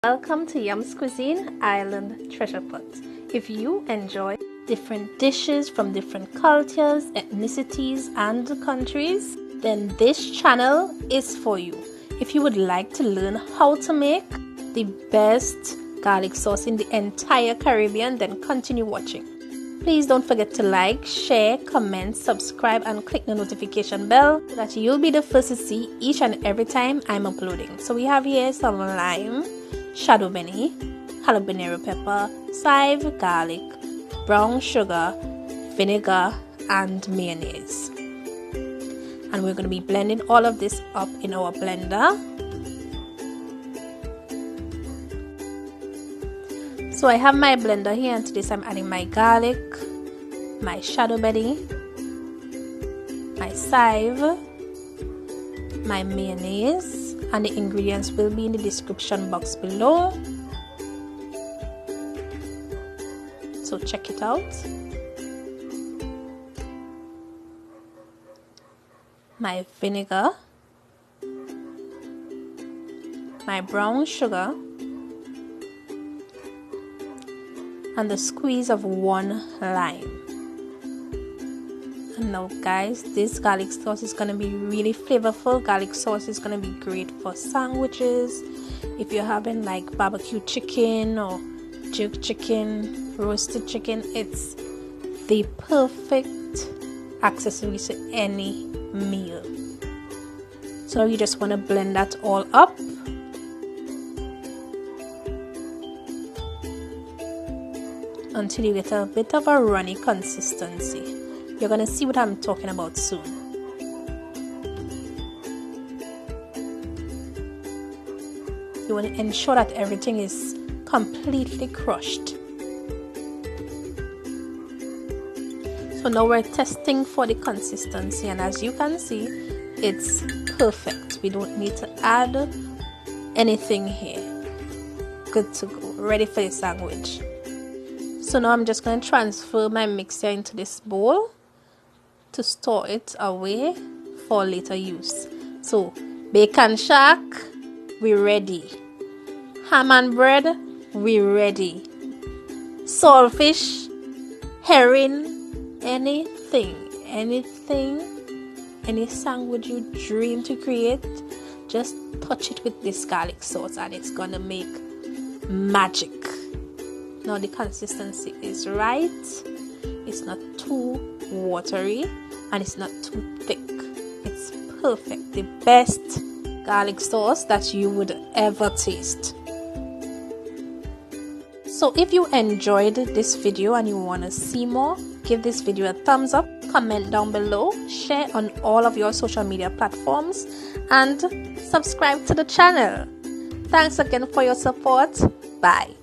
Welcome to Yum's Cuisine Island Treasure Pot. If you enjoy different dishes from different cultures, ethnicities, and countries, then this channel is for you. If you would like to learn how to make the best garlic sauce in the entire Caribbean, then continue watching. Please don't forget to like, share, comment, subscribe, and click the notification bell so that you'll be the first to see each and every time I'm uploading. So we have here some lime, shadow beni, Halabenero pepper, chive, garlic, brown sugar, vinegar, and mayonnaise. And we're going to be blending all of this up in our blender. So I have my blender here, and to this I'm adding my garlic, my shadow beni, my chive, my mayonnaise, and the ingredients will be in the description box below. So check it out. My vinegar, my brown sugar, and the squeeze of 1 lime. And now guys, this garlic sauce is going to be really flavorful. Garlic sauce is going to be great for sandwiches. If you're having like barbecue chicken or jerk chicken, roasted chicken, it's the perfect accessory to any meal. So you just want to blend that all up. Until you get a bit of a runny consistency. You're going to see what I'm talking about soon. You want to ensure that everything is completely crushed. So now we're testing for the consistency, and as you can see, it's perfect. We don't need to add anything here. Good to go. Ready for the sandwich. So now I'm just going to transfer my mixture into this bowl to store it away for later use. So bacon shack, we're ready. Ham and bread, we're ready. Saltfish, herring, anything, any sandwich you dream to create, just touch it with this garlic sauce and it's gonna make magic. Now the consistency is right. It's not too watery and it's not too thick. It's perfect. The best garlic sauce that you would ever taste. So if you enjoyed this video and you want to see more, give this video a thumbs up, comment down below, share on all of your social media platforms, and subscribe to the channel. Thanks again for your support. Bye.